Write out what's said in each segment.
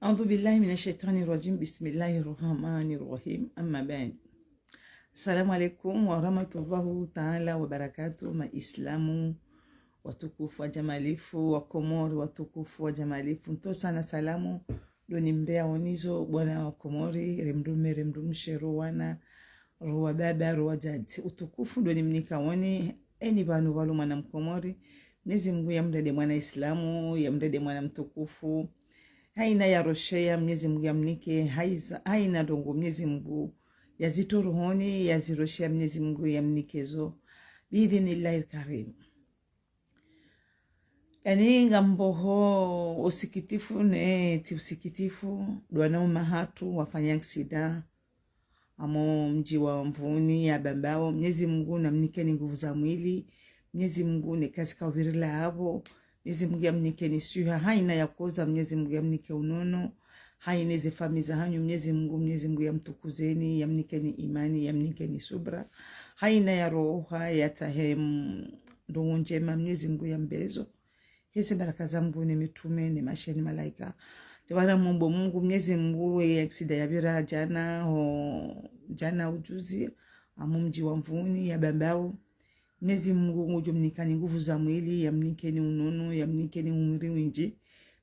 أعوذ بالله من الشيطان الرجيم بسم الله الرحمن الرحيم أما بعد السلام عليكم ورحمة الله تعالى وبركاته maislamu watukufu wa jamalifu wa Komori watukufu wa jamalifu nto sana salamu doni mrea onizo bwana wa Komori remdumshe rowana rowa baba rowa jadi utukufu doni mnika woni eni banu walu mwana mkomori Mwenyezi Mungu yamrede mwana islamu yamrede mwana mtukufu haina ya roshea Mwenyezi Mungu yamnike haina dongo Mwenyezi Mungu yazito rohoni yaziroshea Mwenyezi Mungu yamnikezo biidhnillahi karim. Yani ngamboho usikitifu ne ti usikitifu dwana mahatu wafanya aksida amo mji wa Mvuni ya bambao Mwenyezi Mungu namnike ni nguvu za mwili Mwenyezi Mungu ne kasika virila habo Mwenyezi Mungu yamnike ni suha haina ya koza Mwenyezi Mungu yamnike unono haina ze famiza hanyu Mwenyezi Mungu yamtukuzeni yamnike ni imani yamnike ni subra haina ya roha ya tahem ndongo njema Mwenyezi Mungu yambezo hizi baraka za Mungu ni mitume ni masheni malaika tawala Mungu Mwenyezi Mungu yaksida ya bira jana ujuzi mji wa Mvuni ya bambao Mwenyezi Mungu ngujumnika ni nguvu za mwili yamnike ni unono yamnike ni umri winji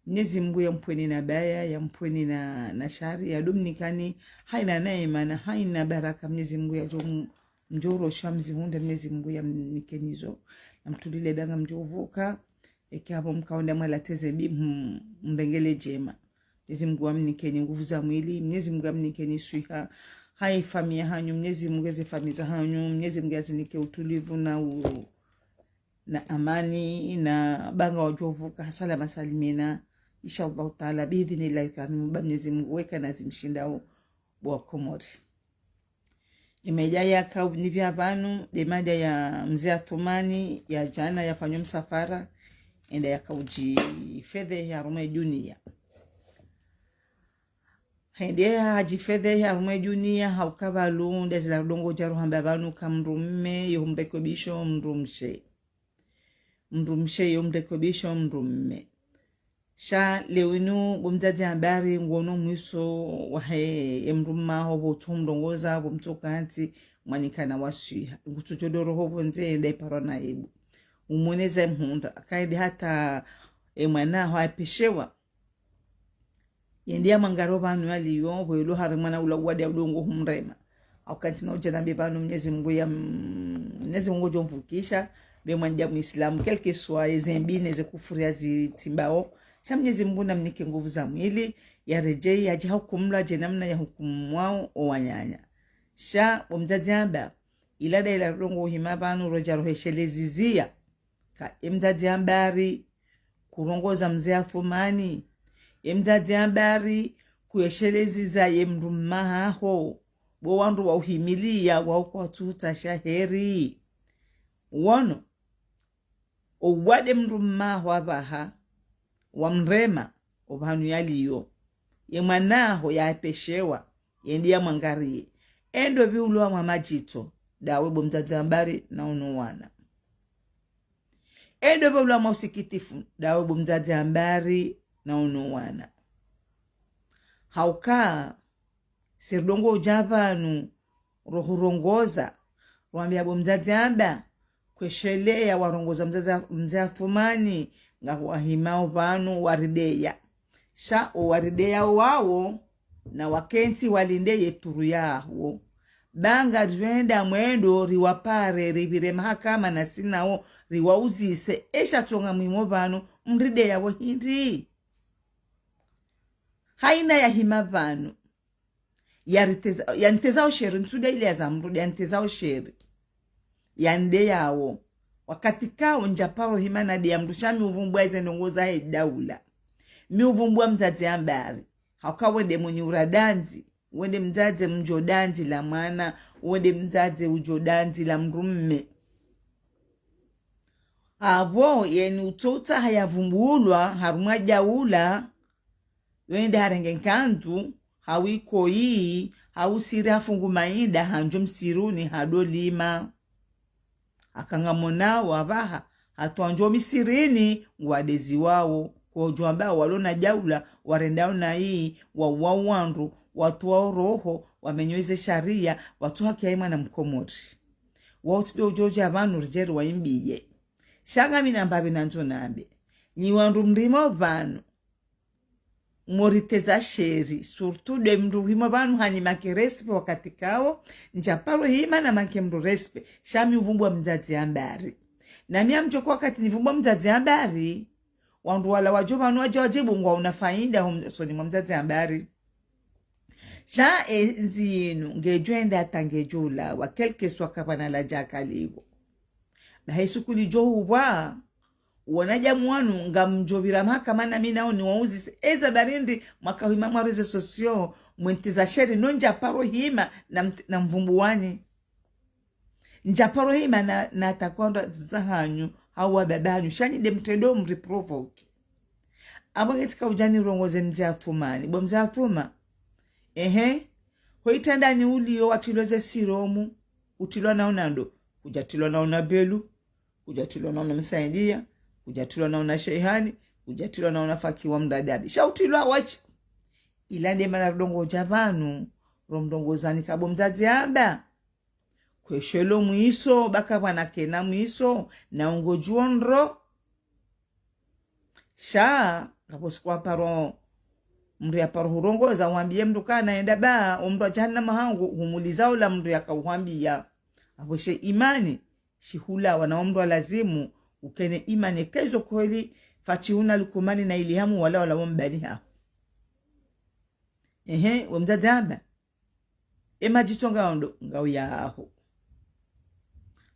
Mwenyezi Mungu yampweni na baya yampweni na shari yadumnikani haina neema na haina baraka Mwenyezi Mungu ya njoro shamzi hunda Mwenyezi Mungu yamnike nizo namtulile banga mjovuka hapo mkaonda mwala teze bi mbengele jema Mwenyezi Mungu amnike ni nguvu za mwili Mwenyezi Mungu amnike ni suha hai famia hanyu Mwenyezi Mungu ze famiza hanyu Mwenyezi Mungu azinike utulivu na amani na banga wajovuka hasala masalimina inshallah taala biidhnillahi karim Mwenyezi Mungu weka nazimshindao bwa Komori imejaya kaubni vya banu demada ya mzee Athumani ya jana yafanywa msafara enda yakauji fedhe ya Roma dunia hende haji fedhe ya Roma dunia haukabalu ndezila dongo jaru hamba banu kamrumme yomrekebisho mrumshe yomrekebisho mrumme sha lewinu gumzazi habari ngono mwiso wahe emrumma hobo tumrongoza gumtokanti mwanikana washiha ngutuchodoro hobo nze ndai parona ebu umoneza mhunda akaidi hata mwana haipeshewa yendia mangaro banu aliyo boyelo harimana ulawadi udongo humrema aukantina ujana bebanu Mwenyezi Mungu jomvukisha be mwanja muislamu quelque soit ezembine ze kufuria zitimbao cha Mwenyezi Mungu namnike nguvu za mwili ya rejei ya hukumla je namna ya hukumu wao owanyanya sha omdadiamba ilada ila rongo himabanu rojaro heshelezizia ka emdadiambari kurongoza mzee Athumani emdadiambari kuhesheleziza yemrumaha ho bo wandu wa uhimilia wa kwa tuta shaheri wono owade mrumaha wabaha wamrema obhanu yaliyo yemwanaho yapeshewa yendia mwangarie endo biulwa mwamajito dawe bomzadzambari na unowana endo biulwa mausikitifu dawe bomzadzambari na unowana hauka sirdongo ujabanu rohurongoza wambia bomzadzamba kweshelea warongoza mzee Athumani nga wahimao banu warideya sha warideya wao na wakensi walinde yeturu yawo banga zwenda mwendo riwapare ribire mahakama na sinao riwauzise esha tonga mwimo banu mrideya wo hindi haina ya hima banu yantezao sheri nsuda ile ya zamrudi yantezao sheri yande yawo wakati kao njaparo himana dia mrushami uvumbua ize ndongoza he daula mi uvumbua mzazi ambari hauka wende mwenye uradanzi wende mzazi mjodanzi la mwana wende mzazi ujodanzi la mrumme abo yeni utota hayavumbulwa harumwa jaula wende harengenkantu hawiko hii hausiri hafungu maida hanjo msiruni hadolima akangamona wabaha hatuanjo misirini ngwadezi wao kwa ujwamba walona jaula warendao na hii wawandu watu wa roho wamenyoize sharia watu haki ya na mkomori wautsido ujoja abantu rijeri waimbiye shanga mina mbabe nanzo nambe ni wandu mrimo vanu moriteza sheri surtout de mru himo vanu hani makerespe wakati kao njaparo hima na make mru respe shami uvumbwa mzazi ambari na miya mjoko wakati nivumbwa mzazi ambari wandu wala wajoba wanu wajibu ngwa unafaida soni mzazi ambari sha enzinu ngejoenda atangejula wa kelke swakabana la jakaligo na haisukuli johuwa wanaja mwanu ngamjovira mahakama na mina ni wauzi eza barindi makawima mwarezo sosio mwentiza sheri no njaparo hima na mvumbuwani njaparo hima na takwanda zahanyu hawa babanyu shani de mtendo mriprovoke abo ngetika ujani rongoze mzee athumani bo mzee athuma hoitanda ni ulio watiloze siromu utilwa na unando kujatilwa na unabelu kujatilwa na unamsaidia kujatilwa na una shehani kujatilwa na una fakiwa mdadadi shautilwa wachi ilande manardongo javanu romdongo zani kabo mzazi amba kweshelo mwiso baka wana kena mwiso na ungojuonro sha kaposikwa paro mri ya paro hurongoza wambie mdu kana enda ba umdu wa jahannama hangu humuliza ula mdu ya kauhambia aboshe imani shihula wana mdu wa lazimu ukene imani kezo kweli fachihuna lukumani na ilihamu wala wambani hao wamdadaba jitonga ondo ngau yaho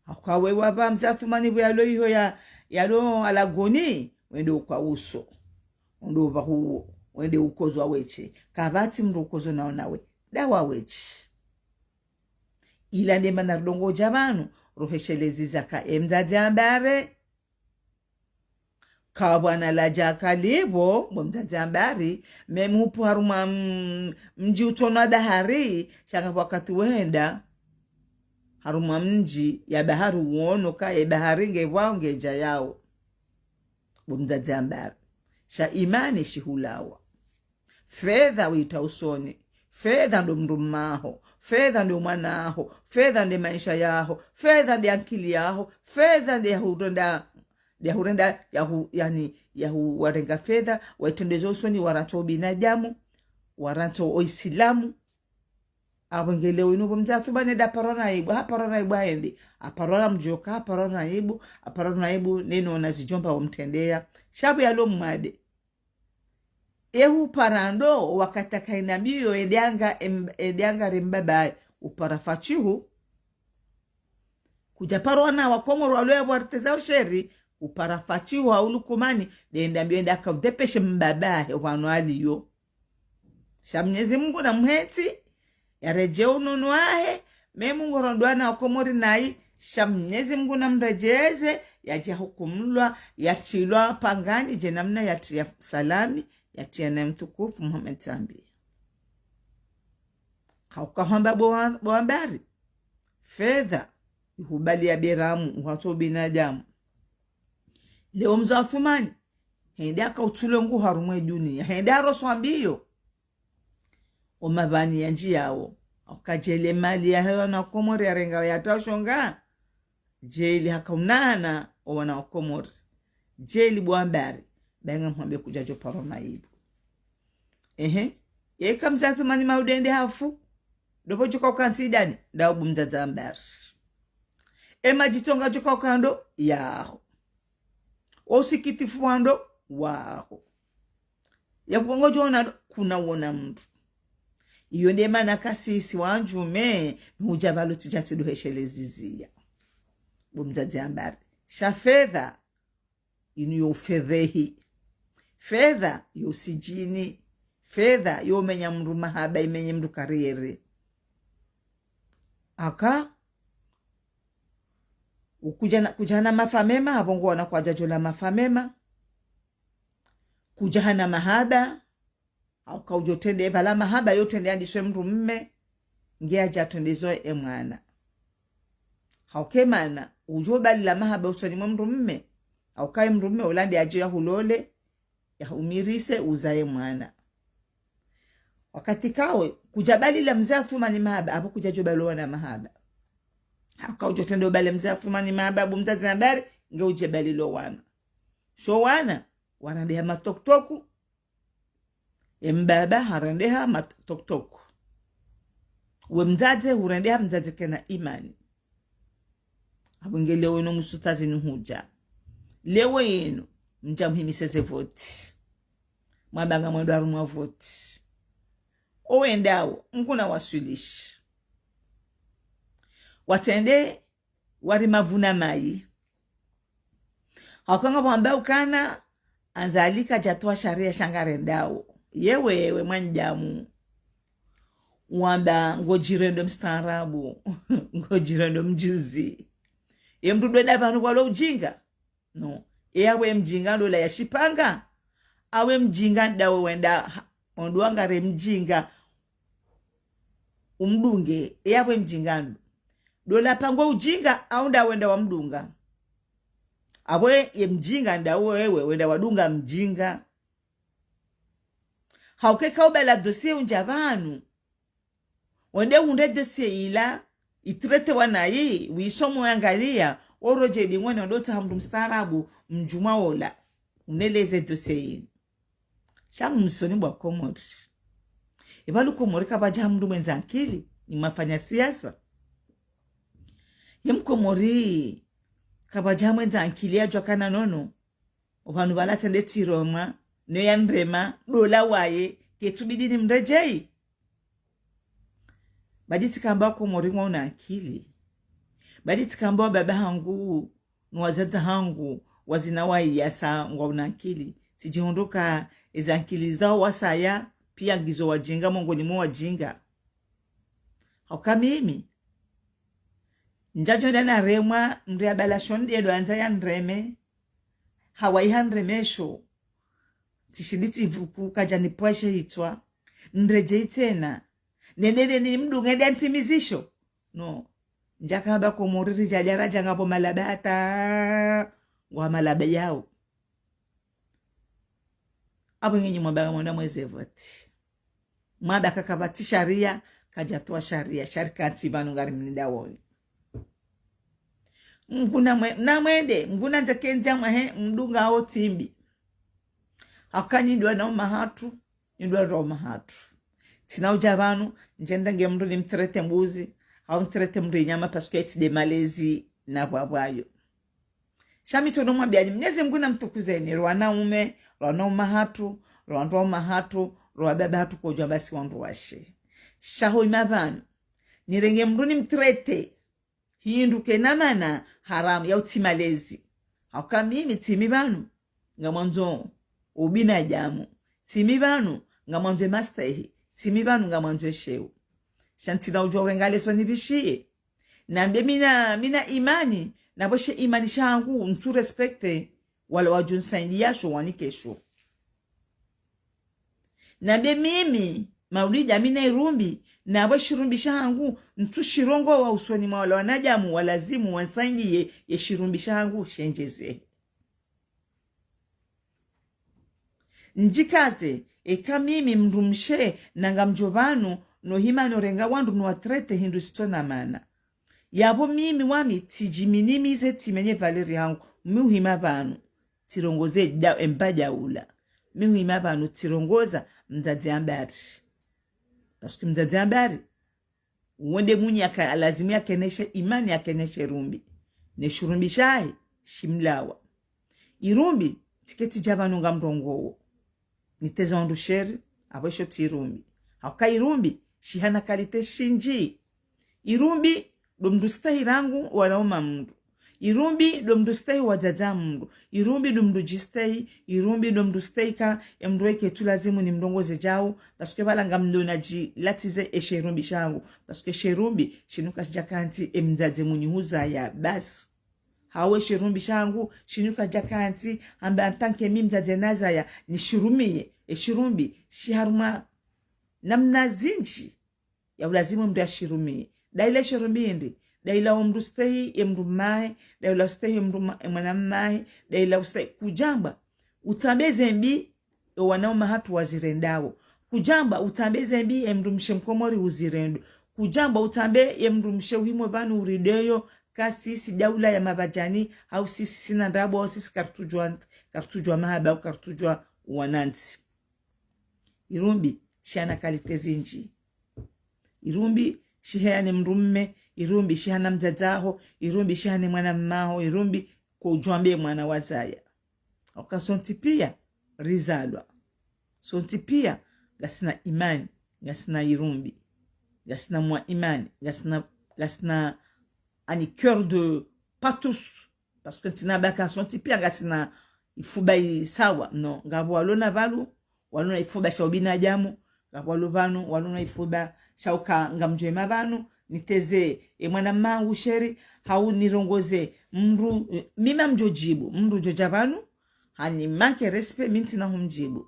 akawe waba mzathumani buyalo hiyo yalo alagoni wende kwa uso ndo bahuo wende ukozwa weche kabati mru ukozo nawe dawa weche ila ndema na dongo jabanu roheshelezi zaka mzadzambare kabwana la jakalibo mzadzambari memupu haruma mji utona bahari shaka wakati wenda haruma mji ya bahari uono ka bahari ngewange jayao mzadzambari sha imani shihulawa fedha wita usoni fedha ndo mrumaho fedha ndo mwanaho fedha ndo maisha yaho fedha ndo akili yaho fedha ndo hurenda yahu warenga fedha waitendezo usoni warato binadamu warato oisilamu abongelewe inubo mzatu bane da parona ibu haparona ibu haendi aparona mjoka aparona ibu neno nazijomba wamtendea shabu ya lo mwade ehu parando wakataka inambiyo edianga rimbaba uparafachihu kujaparona wakomoro waloya wartezao sheri uparafachihu haulukumani dendambiyo endaka udepeshe mbaba wano aliyo shamnyezi Mungu na mheti yareje ununu ahe Mungu rondwana wakomori nai shamnyezi Mungu na mrejeze yaje hukumulwa yatilwa pangani jenamna yatia salami yatia na mtukufu Muhammad Zambia haukahamba boambari fedha ihubali ya beramu watu binadamu leo mzathumani hende akautule ngu harumwe dunia hende aroswambiyo omabani ya njiyawo akajele mali ya hewa na komori ya renga ya tashonga jeli hakaunana wana komori jeli boambari benga mwambe kujajo parona ibu yeka mzathumani maudende hafu dobo chuka ukansidani daubu mzadzambari jitonga chuka ukando yaho osikitifu wando waho ya kuongo jona kuna uona mtu iyo ndema na kasisi wanjume mujabalo tijati duheshelezizia bumzadzambari sha fedha inu yo fedhehi fedha yo sijini fedha yo menya mru mahaba imenye mru kariyere aka kujana mafamema habongo wana kwa jajola mafamema kujana mahaba au kaujotende bala mahaba yote ndiandiswe mru mme ngea jatendezo mwana haukemana ujobali la mahaba usoni mru mme au kai mru mme ulandi aje ya hulole ya umirise uzaye mwana. Wakati kawe kujabali la mzaa fuma ni mahaba hapo kujajobalo na mahaba. Haka ujotendo bale mzaa fuma ni mahaba abu mzazi habari nge ujabali lo wana. Sho wana deha matoktoku mbaba harandeha matoktoku. We mzazi hurandeha mzazi kena imani. Hapo nge leo ino musutazi nuhuja. Leo ino mjamuhimiseze voti. Mwabanga mwendo arumwa voti. Owendao mkuna wasulishi. Watende wari mavuna mai. Hakanga mwamba ukana anzalika jatoa sharia shangarendao. Yewe mwanjamu. Mwamba ngojirendo mstarabu. Ngojirendo mjuzi. Mtudu wenda panu kwa lo ujinga. No. Ewe mjinga ndola ya shipanga. Awe mjinga ndawe wenda onduangare mjinga. Umdunge. Ewe mjinga dola pangwa ujinga au nda wenda wa mdunga. Awe ye mjinga nda wewe wenda wadunga mjinga. Haukeka ubala dosie unjabanu. Wende unde dosie ila itrete wanayi wisomo yangalia oroje di mwana ndota hamdu mstarabu mjuma wola uneleze dosie. Shamu msoni mwa komori. Ibalu komori kabaja hamdu mwenzankili ni mafanya siasa. Yemkomori kabaja mwenzankili ya jwakana nono. Obanu balatende tiroma ne yandrema dola waye ketubidi ni mrejei. Baditi kamba komori mwa una akili. Baditi kamba baba hangu nwazaza hangu wazina wae yasa mwa una akili. Sijihondoka ezankili zao wasaya pia gizo wajinga mongoni mwa wajinga. Hauka mimi. Njajo dana remwa mreabala shondi edo anza ya nreme. Hawaii handremesho. Tishiditi vuku kajani poashe hitwa. Nreje itena. Nenene ni mdu ngede antimizisho. No. Njaka haba kumuriri jajara jangapo malabata. Wa malaba yao. Abu ngenyi mwabaga mwanda mweze voti. Mwabaka kabati sharia. Kajatoa sharia. Sharika antibanu ngari mnida woi. Na mwende. Mguna nzakenzia mdunga hao timbi. Haka nidwa na umahatu. Nidwa ra umahatu. Tina ujabanu. Njenda nge mru ni mterete mbuzi. Au mterete mru inyama pasuke eti de malezi na wabayo. Shamito no mwabiani. Mnyeze mguna mtukuzeni. Rwana ume. Rwana umahatu. Rwana umahatu. Rwa baba hatu kwa ujambasi wandu washe. Shaho imabanu. Nirenge mru ni mterete. Hindu kenamana haramu ya utimalezi. Hauka mimi timi banu. Nga mwanzo ubina jamu. Timi banu nga mwanzo mastehi. Timi banu nga mwanzo sheu. Shantina ujua urengale so nibishie. Nambe mina imani. Naboshe imani shangu mtu respekte. Wala wajunsaindi yasho wanikesho. Nambe mimi maulida mina irumbi. Naboshe irumbi shangu mtu shirongo wa uswani mawala wanajamu walazimu wansaindi ye shirumbi shangu shenjeze. Njikaze, eka mimi mrumshe nanga mjobanu no hima no renga wandu no atrete hindu sitona mana. Yabo mimi wami tijiminimize timenye valeri hangu. Miuhima banu tirongoze da embaja ula. Miuhima banu tirongoza mzazi ambari. Pasuki mzazi ambari. Uwende muni ya alazimu ya keneshe imani ya keneshe rumbi. Ne shurumbi shahi shimlawa. Irumbi tiketi jabanu nga mrongo. Niteza wandu sheri, abwesho tirumbi. Hauka irumbi, shihana kalite shinji. Irumbi, domdustahi rangu wanauma mndu. Irumbi, domdustahi wajaja mndu. Irumbi, domdujistahi. Irumbi, domdustahi ka mdweke tulazimu ni mdongoze jau. Pasuke wala nga mdonaji latize eshe irumbi shangu. Pasuke sherumbi, shinuka jakanti mzaze muni huzaya basi. Hawe shirumbi shangu, shinuka jakanti, amba antanke mimzaze nazaya, nishirumiye, shirumbi, shiharuma, namna zinji, ya ulazimu mdu ya shirumiye. Daila shirumbi indi, daila umdu stehi mdu mahe, daila stehi mdu mwanamahe, daila stehi kujamba. Utambeze mbi, wanaoma hatu wazirendao kujamba utambe zembi emrumshe mkomori uzirendo kujamba utambe emrumshe uhimo banu urideyo kasisi daula ya mabajani au sisi sina ndabo au sisi kartujwa mahaba au kartujwa wananzi. Irumbi shana kalite zinji. Irumbi shihane mrumme, irumbi shihana mzazaho, irumbi shihane mwana mmaho, irumbi kujwambe mwana wazaya. Oka sonti pia rizadwa. Sonti pia gasina imani, gasina irumbi, gasina mwa imani, gasina ani cœur de pas tous parce que tina baka sonti pia gasina ifubai sawa no ngabo walona valu walona ifuba shaubina jamu ngabo walovanu walona ifuba shauka ngamjema banu niteze mwana mangu sheri hau nirongoze mru mima mjojibu mru jojabanu hani make respect minti na humjibu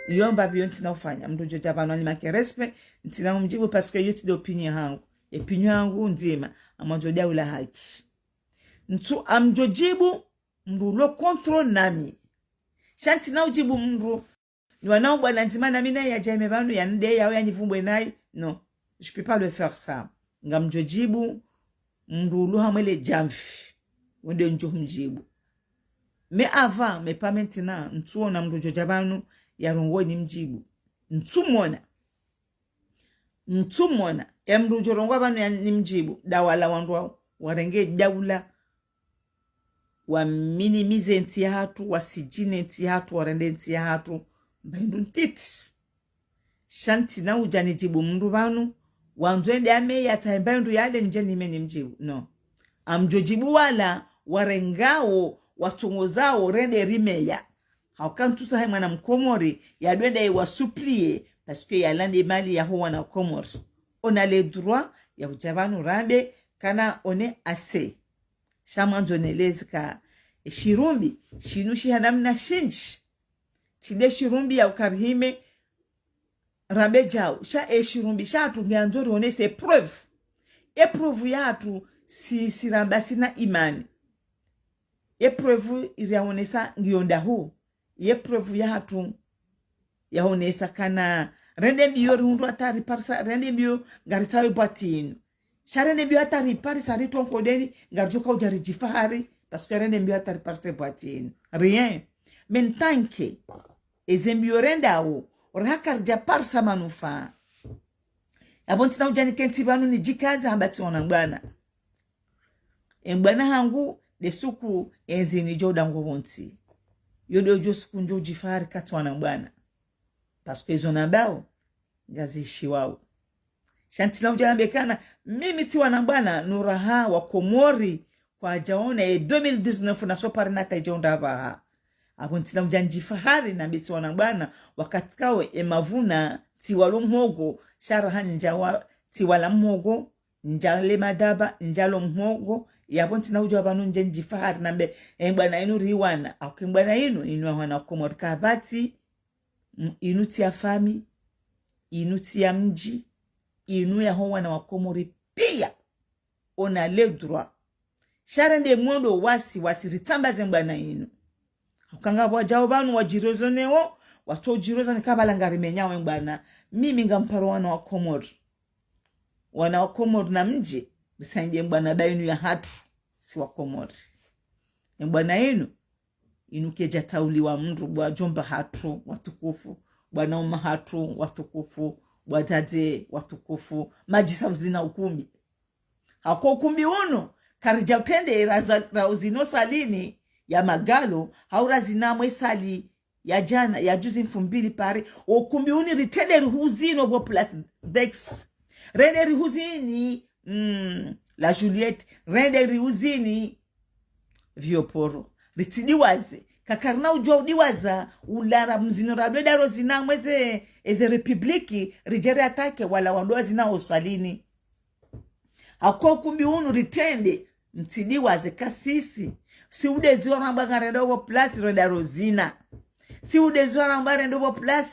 yomba bionti na ufanya mru jojabanu hani make respect minti na humjibu parce que yoti de opinion yangu nzima amajodia ula haki ntu amjojibu mru lo control nami shanti na ujibu mru ni wanao bwana nzima na mina ya jeme banu ya nde ya nivumbwe nai non je peux pas le faire ça ngamjojibu mru lo hamele jamfi wende njo mjibu mais avant mais pas maintenant ntu ona mru jojabanu ya rongo ni mjibu ntu mona emru jorongo banu ni mjibu dawala wandu warenge daula wa minimize nti hatu wasijine nti hatu warende nti hatu mbaindu ntiti shanti na ujani jibu mndu banu wanzwende ame ya taimbaindu yale nje nimeni mjibu no amjojibu wala warengao watungozao rende rimeya haukantu sahi mwana mkomori ya duende wa suplie parce que yalande mali ya huwa na komori on a le droit ya ujabanu rambe kana one ase shamanzo nelezi ka shirumbi shinushi hanamna shinji tide shirumbi ya ukarhime rambe jao sha shirumbi sha tungeanzori one se preuve yatu si ramba sina imani preuve iriaonesa ngionda huu preuve yatu yaonesa kana rende biyo rundu atari parsa rende biyo garitawe batinu sharende biyo atari parsa riton kodeni garjoka ujari jifahari parce que rende biyo atari parsa batinu rien mentanke ezembiyo renda o rakarja parsa manufa abonti na ujani kenti banu ni jikaza hambati onangwana mbana hangu desuku enzini joda ngobonti yodo josuku njo jifahari kati wanangwana parce que zona bao gazishi wao shantila ujambekana mimi ti wanabwana nuraha wa Komori kwa jaona 2019 na sopari na tajonda ba abontina ujanjifahari na biti wanabwana wakati kawe emavuna ti walomhogo sharaha njawa ti walamhogo njale madaba njalo mhogo yabontina ujabanu njenjifahari nambe bwana inu riwana akimbwana inu wana Komori kabati inuti ya fami, inuti ya mji, inu ya hoa na Wakomori pia ona le droit. Sharende mwondo wasi ritambaze mbana inu. Ukanga wajao banu wajirozo neo, watu jirozo ni kabala ngarimenyawe mbana. Mimi ngamparo wana Wakomori. Wana Wakomori na mji, bisainje mbana bainu ya hatu, si Wakomori. Mbana inu inukeja tauli wa mndu bwa jomba hatu watukufu bwana uma hatu watukufu bwadade watukufu majisa uzina ukumbi hako ukumbi uno karija utende rauzino salini ya magalo haura zinamwe sali ya jana ya juzi 2000 pari ukumbi uni ritende rihuzino bo plus dex rende rihuzini la Juliette rende rihuzini vioporo ritidiwaze kakarna ujwa udiwaza ulara mzino radweda rozina mweze eze republiki rijere atake wala wandoa zina osalini hako kumbi unu ritende mtidiwaze kasisi si udezi waramba ngarendobo plus renda rozina si udezi waramba rendobo plus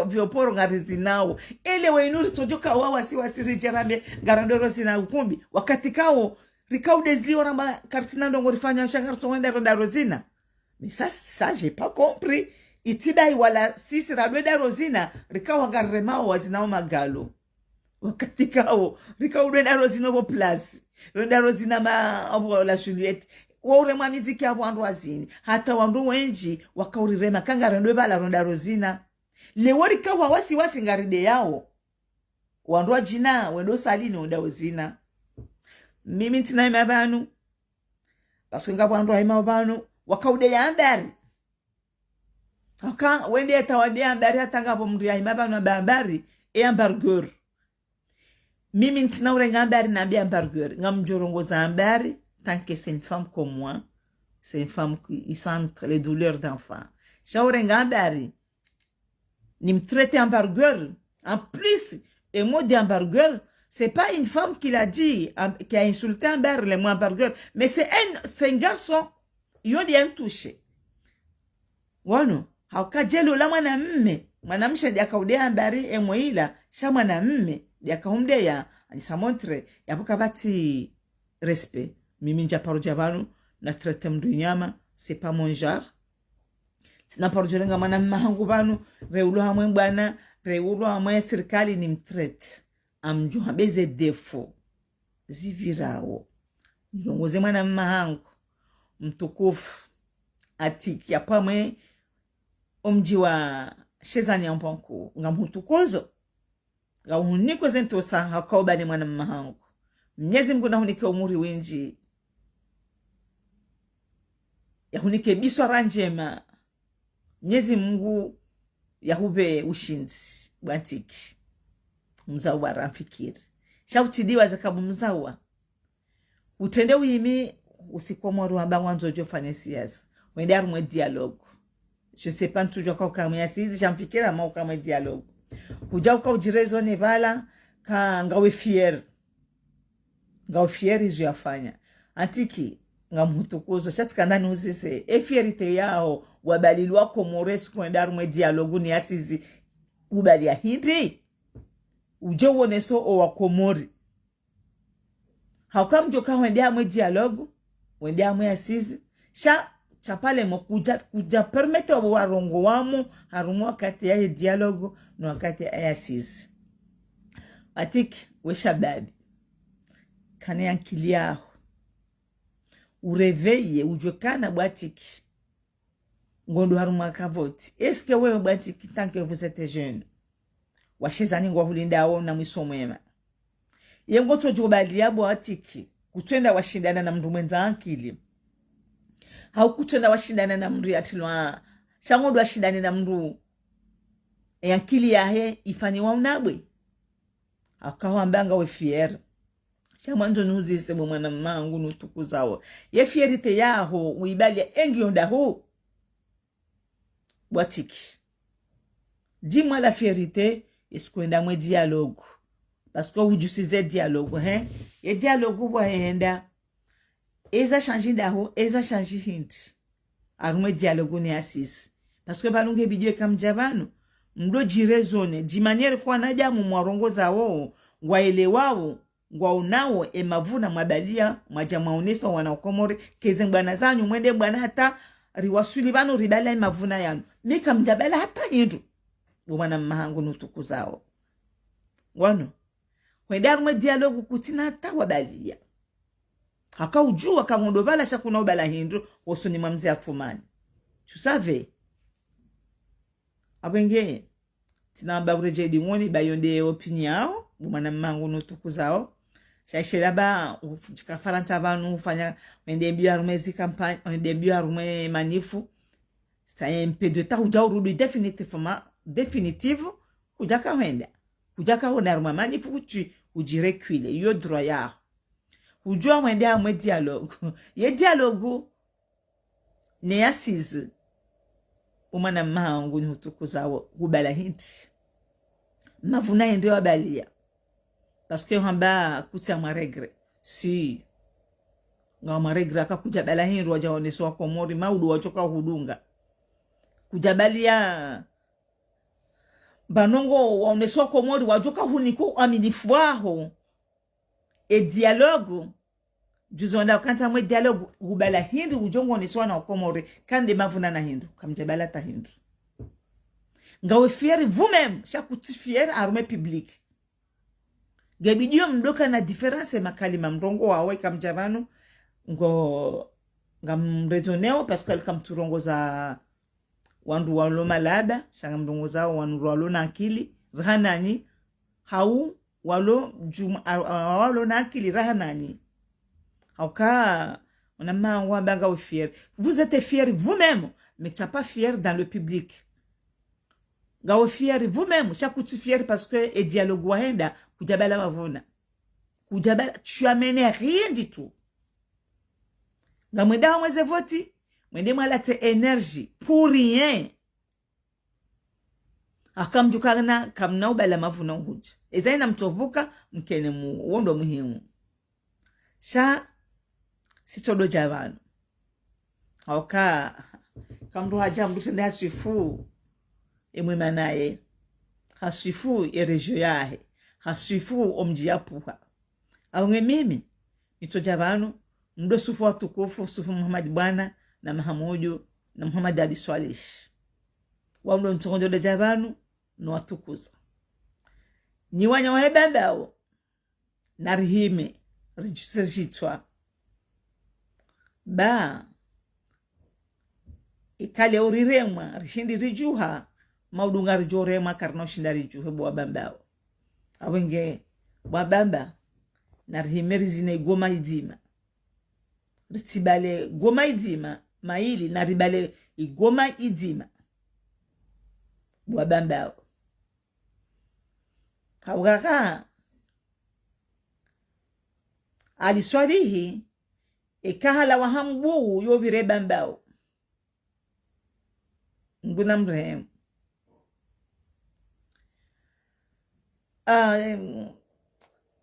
vioporo ngarizinao ele wainuri tojoka wawa si wasirijerambe ngarendo rozina ukumbi wakati kao rikaude ziwa ramba kartina ndongo rifanya shangarto wenda ronda rozina mais ça j'ai pas compris itibai wala sisi radweda rozina rikawa garemao wazinao magalo wakati kao rikawa rweda rozina bo plus rweda rozina ma abo la Juliette waure mwa miziki abo andu wazini hata wandu wenji wakaurirema kanga rendwe bala rweda rozina lewori kawa wasi ngaride yao wandu wajina wendo salini onda uzina mimi ntina imabanu parce nga wandu imabanu wakaude ya ambari aka wende atawade ambari atanga bo mndu ya imabanu ambari e hamburger mimi ntina urenga ambari na bi hamburger ngamjorongo za ambari tant que c'est une femme comme moi c'est une femme qui sent les douleurs d'enfant shaurenga ambari ni mtraite hamburger en plus et mot d'hamburger c'est pas une femme qui l'a dit qui a insulté Amber le mot hamburger mais c'est un garçon yodi amtouché wano haukajelo la mwanamshe dia kaudea Ambari emweila sha mwanamme dia kaumdea anisa montre yapoka bati respect mimi nja paroja banu na traite mdu nyama c'est pas mon genre sina parojolenga mwanamme hangu banu reulo hamwe bwana reulo hamwe serikali ni mtraite amjua beze defo zivirao nilongoze mwana mmahangu mtukufu atiki apamwe omji wa shezani ya mpanku ngamutukozo ngahuniko zentosa hakauba ni mwana mmahangu Mwenyezi Mungu nahunike umuri winji yahunike biswa ranjema Mwenyezi Mungu yahube ushinzi bwatiki mzawa ramfikiri shautidiwa zakabu mzawa utende wimi usikomoro amba wanzo jofanya siasa wende arumwe dialogue je sais pas toujours kwa kamya sizi shamfikira ma ukamwe dialogue uja ukaujirezone nebala ka ngawe fier izo yafanya antiki ngamutukuzo chatikandani uzise efierite yao wabalilwa komores kwenda arumwe dialogue ni asizi ubali ya hindi uje uoneso o wakomori haukamjoka wende amwe dialogue wende amwe asizi chapale mo kuja permete obo warongo wamu harumu wakati ya dialogue no wakati ya asizi atiki we shababi kane yankili yao ureveye ujokana bwatiki ngondo harumu akavoti eske wewe bwatiki tant que vous êtes jeune washezani ngo hulinda na mwiso mwema yengo tojobali yabo atiki kutwenda washindana na mndu mwenza ankili haukutwenda washindana na mndu yatilwa shangodo washindane na mndu yankili yahe ifaniwa unabwe akawambanga we fier shamanzo nuzise mwana mmangu nutukuzawo ye fierite yaho uibali engi onda ho bwatiki dis-moi la fierté eskwenda mwe dialogue parce que ujusize dialogue ye dialogue bwaenda eza changer ndaho eza changer hindi arumwe dialogue ni asisi parce que balunge bidwe kamjabano mdo jirezone di manière kwa naja mu mwarongoza wao ngwaelewao ngwaunao emavuna mabalia majamaonesa wanakomore keze bwana zanyu mwende bwana hata riwasuli bano ribala emavuna yanu mika mjabala hata hindu mwana mmahangu nutukuzao wano kwenda arumwe dialogue kutina hata wabalia haka ujua kangondo bala shakuna ubala hindu osoni mamzi afumani tu savais abenge tinamba urejedi ngoni bayonde opinion mwana mmangu nutukuzao shashela ba ufika faranta banu ufanya wende biya rumezi campagne wende biya rume manifu c'est un peu de temps uja urudi définitive kujaka wenda kujaka ona rume manifu kuchi ujirecuile yo droit ya ujua wende amwe dialogue ye dialogue ne assise umana mmangu nutukuzao kubala hindi mavuna ende wabalia parce que hamba kutia maregre si nga maregre akakuja bala hindu wajaoneso wako mori maudu wachoka hudunga kujabalia banongo waoneso wako mori wajoka huniko aminifu waho e dialogue juzonda kanta mwe dialogue ubala hindu ujongo oneso na wako mori kande mavuna na hindu kamjabala ta hindu ngawe fier vous-même chaque fier arme public gabidio mdoka na difference makalima mrongo wawe kamjavanu ngo ngamrezoneo parce que kamturongoza wandu walo malada shanga mrongoza wandu walo na akili rahanani hau walo walo na akili rahanani hauka onama wabanga au fier vous êtes fier vous-même mais tu n'es pas fier dans le public gawe fier vous-même chaque fier parce que et dialogue waenda kujabala mavuna kujabala tu amènes rien du tout ngamwenda mweze voti mwende mwalate énergie pour rien akamjukana kamna ubala mavuna huja ezaina mtovuka mkene mu wondo muhimu sha sitodo javano oka kamdu haja mdu sende hasifu emwema naye hasifu erejo yahe hasifu omji yapuha aunge mimi nitojavano ndo sufu watukufu sufu Muhammad bwana na Mahamudu na Muhammad Ali Swalish waundo ntongo de javano no watukuza ni wanya wahebandao na rihime rijusezitwa ba ikale uriremwa rishindi rijuha maudunga rijorema karno shinda rijuhe bwa bambao awenge bwa bamba na rihimeri zine goma idima ritibale goma idima maili na ribale igoma idima bwa bambao kawgaka aliswalihi ekahala wahambu yobire bambao nguna mrehemu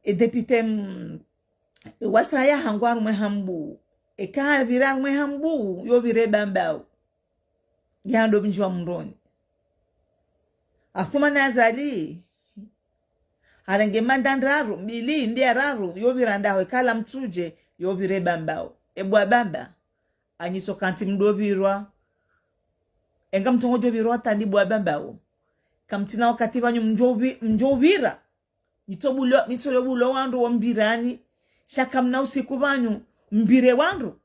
député wasaya hangwanu mwehambu ekahala virang mwehambu yobire bambao yando mjwa mroni afuma nazali arenge mandandraru mbili ndiye raru yobiranda ekala mtuje yobire bambao ebwa bamba anyiso kanti mdobirwa enga mtongo jobirwa tandi bwa bambao kamtina wakati banyu mjobira mitolo bulo wandu wombirani shaka mna usiku banyu mbire wandu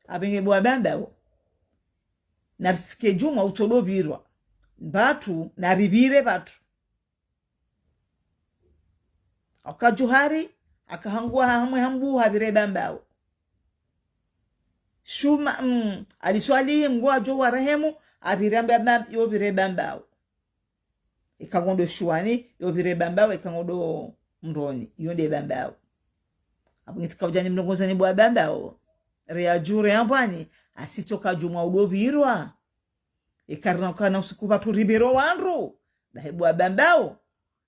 abenge bwa bambao narsike juma utolobirwa batu naribire batu akajuhari akahangua hamwe hambu habire bambao shuma aliswali mgwa jo warehemu abiramba yobire bambao ikagondo shuani yobire bambao ikagondo mroni yonde bambao abungitika ujani mlongoza ni bwa bambao rea jure ambani asitoka juma udobirwa ikarna kana usiku batu ribero wandu bahebwa bambao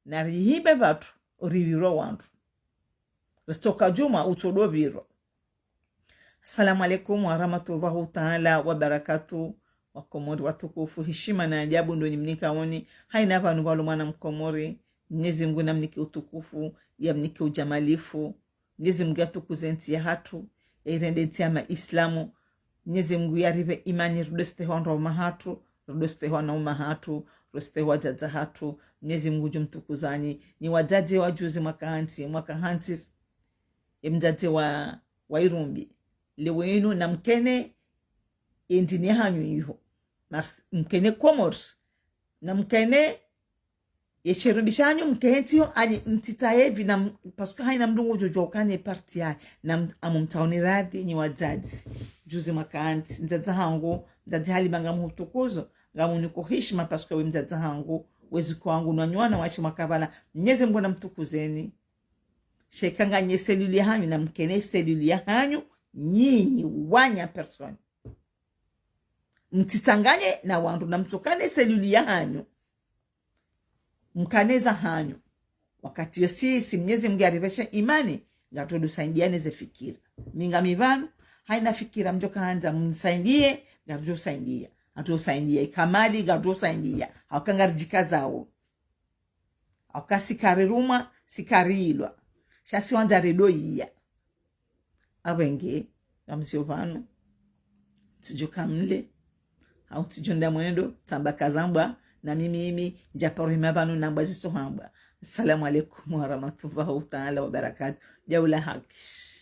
na rihibe batu ribiro wandu restoka juma utodobirwa. Assalamu alaikum wa rahmatullahi ta'ala wa barakatuh. Wakomori watukufu, heshima na ajabu ndo nimnika woni haina vanu valo mwana mkomori. Mwenyezi Mungu namniki utukufu ya mniki ujamalifu. Mwenyezi Mungu atukuze nti ya hatu irende nti ya maislamu. Mwenyezi Mungu yarive imani rudeste hondo mahatu, rudeste hono mahatu, rudeste wajaza hatu. Mwenyezi Mungu jumtukuzani ni wajaje wajuzi mwaka hansi mjaje wa Irumbi lewenu na mkene endini hanyu iho mkene komor na mkene yechirudishanyu mkehentio ani mtitayevi na pasuka haina mdungu jojokane parti ya na amumtaoni radhi ni wajaji juzi makaanti mzaza hangu mzazi hali banga mhutukuzo ngamu niko heshima pasuka we mzaza hangu wezi kwangu nwanyuana wachi makabala Mwenyezi Mungu na mtukuzeni shekanga nye seluli ya hanyu na mkene seluli ya hanyu nyinyi wanya personi mtitanganye na wandu na mtokane seluli ya hanyu mkaneza hanyu wakati yo sisi Mwenyezi Mungu arivesha imani ngatodu saindiane ze fikira minga mivanu haina fikira mjoka hanza msaindie ngatodu saindia atu saindia ikamali ngatodu saindia hawakangarijika zao hawakasikari ruma sikari ilwa shasi wanza redo iya awenge amsiovano tijoka mle au tijonda mwendo tamba kazamba na mimi japaruhima banu nambwaziso hamba. Assalamu alaikum warahmatullahi taala wabarakatuh. Jaula haki.